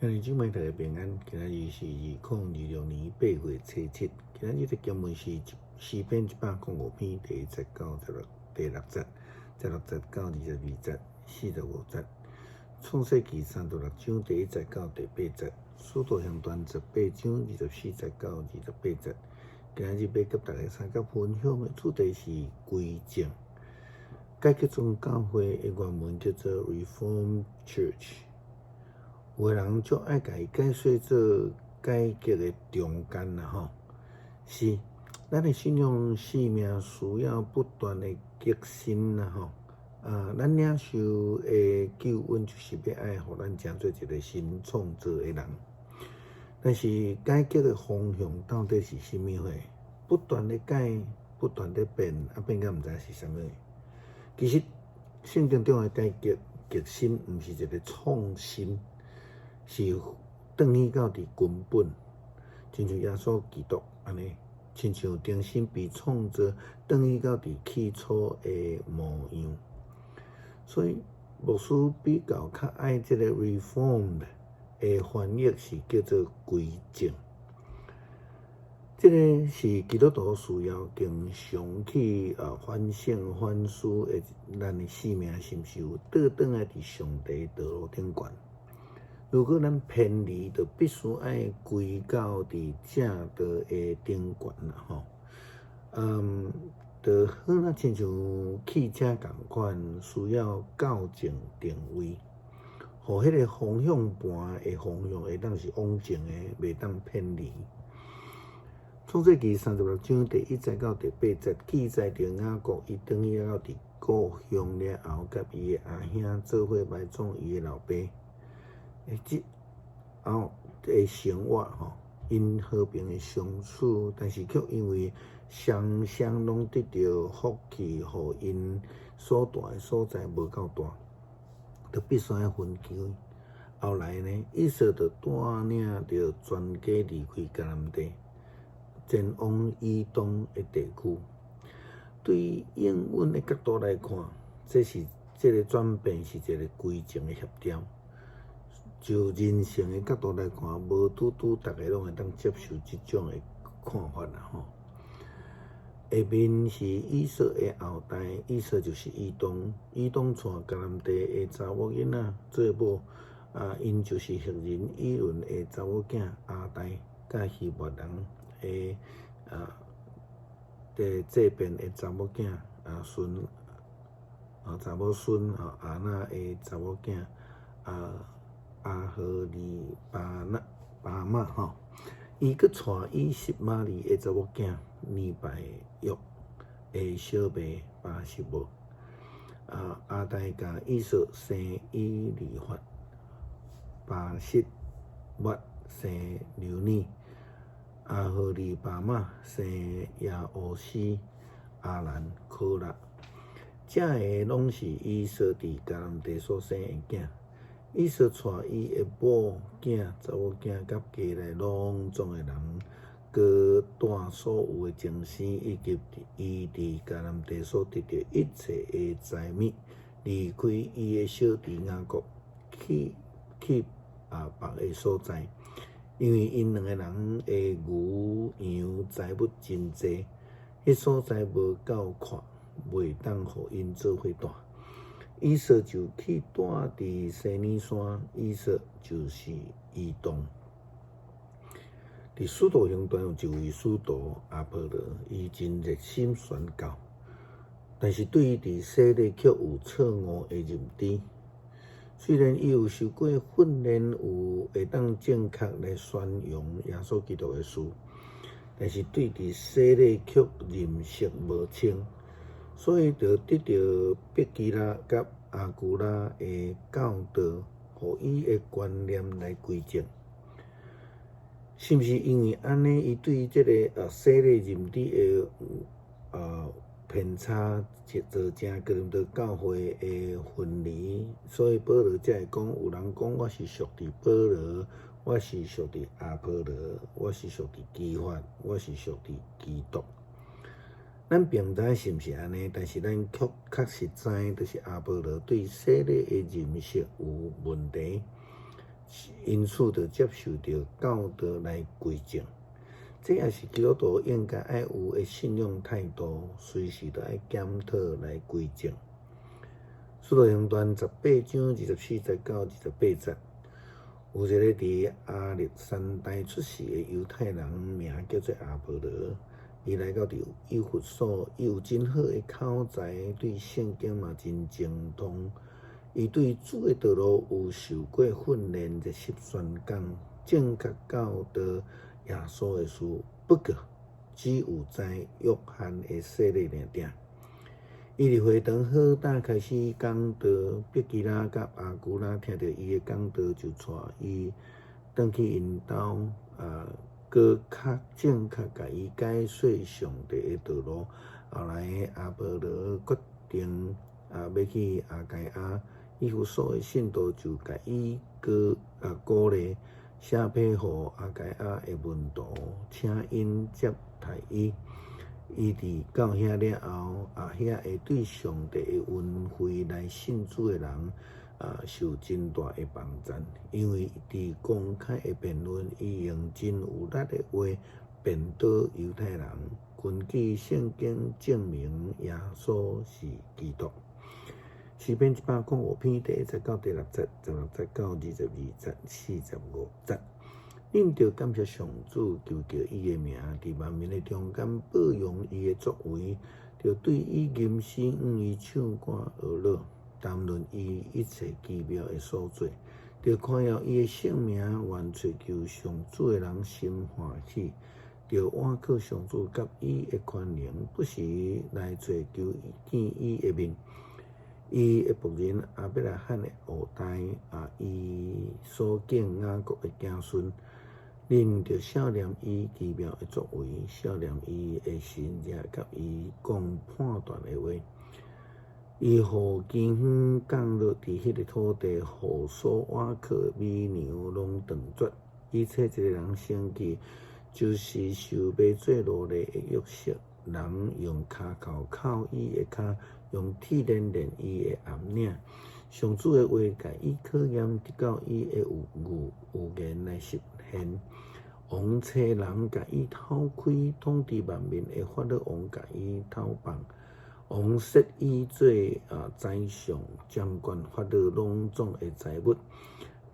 兄弟姊妹大家平安，今日是2026年8月初7。今日的经文是诗篇105篇第19节、第6节、16节到22节、45节。创世纪36章第1节到第8节。使徒行传18章24节到28节。今日要甲大家参加分享的主题是归正。改革宗教会的原文叫做 Reformed Church。有的人就爱甲伊解说做改革的中间啦吼，是咱的信仰生命需要不断的革新啦吼。咱领受的救恩就是要爱互咱成做一个新创造的人。但是改革的方向到底是啥物货？不断的改，不断的变，变到毋知是啥物。其实圣经中的改革革新，毋是一个创新。是转去到伫根本，亲像耶稣基督安尼，亲像重新被创造，转去到伫起初的模样。所以牧师比较较爱这个 reformed 的翻译是叫做归正。这个是基督徒需要经常去反省反思的，咱的生命是毋是有倒转来伫上帝道路顶悬？如果咱偏离，就必须爱归到伫正道的顶悬啦吼。就好像亲像汽车共款，需要校正定位，互迄个方向盘的方向会当是往正的，袂当偏离。创世纪36章第1节到第8节记载着雅各伊转去到伫故乡了后，甲伊的阿兄做伙埋葬伊的老爸。即后的生活吼，因和平的相处，但是却因为双双拢得到福气，互因所住的所在无够大，就必须要分开。后来呢，以色就带领着全家离开迦南地，前往以东的地区。对永远的角度来看，这个转变是一个归正的协调。就人性的角度来看，无拄大家拢会当接受这种的看法啦吼。下面是以色的后代，以色就是以东，以东带迦南地的查某囡仔做某，因就是赫人以伦的查某囝阿代，甲希伯人的这边的查某囝孙，查某孙阿那的查某囝阿荷利巴马吼，伊阁带以实玛利的查某囝尼拜约的小妹巴西伯，阿代甲以色生以利法，巴西末生流尼，阿荷利巴马生亚乌斯、阿兰、科拉，这个拢是以色伫迦南地所生的囝。以色带伊的某囝、查某囝，甲家内拢总的人，佮带所有的精神，以及伊伫迦南地所得到一切的财物，离开伊的小弟雅各，去别的所在，因为因两个人的牛羊财物真济，迄所在无够阔，袂当互因做伙住。以色就去住伫西尼山，以色就是以东。伫使徒行传有一位使徒阿波罗，伊真热心宣教，但是对于伫洗礼却有错误的认知。虽然伊有受过训练，有会当正确来宣扬耶稣基督的事，但是对伫洗礼却认识无清。所以就得到毕基拉甲阿古拉的教导，互伊的观念来归正。是毋是因为安尼，伊对这个洗礼认知的偏差，造成哥林多教会的分离？所以保罗才会讲，有人讲我是属伫保罗，我是属伫阿波罗，我是属伫基法，我是属伫基督。咱并毋知是毋是安尼，但是咱确实知，就是阿波罗对洗礼的认识有问题。因此就接受着教导来归正。这也是基督徒应该爱有的信仰态度，随时都爱检讨来归正。使徒行传18章24节到28节，有一个伫亚历山大出世的犹太人，名叫做阿波罗。伊来到以弗所，伊有真好的口才，对圣经嘛真精通。伊对主的道路有受过训练，热心宣讲，正确教导耶稣的事。不过，只有在约翰的洗礼尔定。伊伫会堂好大开始讲道，毕基拉甲阿古拉听到伊的讲道，就带伊转去因兜，搁较正确甲伊解说上帝的道路。后来阿波罗决定要去亚该亚，以弗所的信徒就甲伊鼓励写批互亚该亚的门徒，请因接待伊。伊伫到遐了后，遐会对上帝的恩惠来信主的人，受真大的帮赞。因为伫公开的辩论，伊用真有力的话辩倒犹太人，根据圣经证明耶稣是基督。诗篇105篇第1节到第6节，16节到22节，45节。恁着感谢上主，求叫伊的名伫万民的中间保养伊的作为，着对伊吟诗与伊唱歌而乐，谈论伊一切奇妙的所做，着夸耀伊的圣名，愿追求上主的人心欢喜，着倚靠上主甲伊的权能，不时来追求见伊的面。伊的仆人亚伯拉罕的后代，伊所敬雅各的子孙。恁着少念伊奇妙的作为，少念伊的神也甲伊讲判断的话。伊互金远降落伫迄个土地，互所倚靠的美牛拢断绝。伊切一个人生气，就是受卖做奴隶的约瑟。人用骹扣扣伊的骹，用铁链链伊的颔领。上主的话，甲伊考验，直到伊会有言来实现。王找人甲伊偷开，统治万民的法老王甲伊偷放。王设伊做宰相，掌管法老拢总的财物，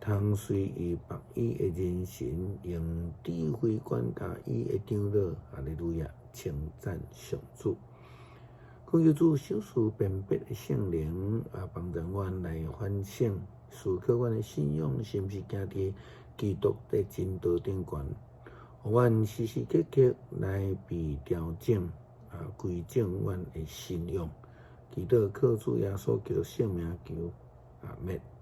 通随伊绑伊的人神，用智慧管教伊的长老。哈利路亚，称赞上主。恳求主赏赐辨别的圣灵，帮助阮来反省、思考阮的信仰是毋是行伫基督的真道顶悬，互阮时时刻刻来被调整，归正阮的信仰。祈祷靠主耶稣基督圣名求，阿们。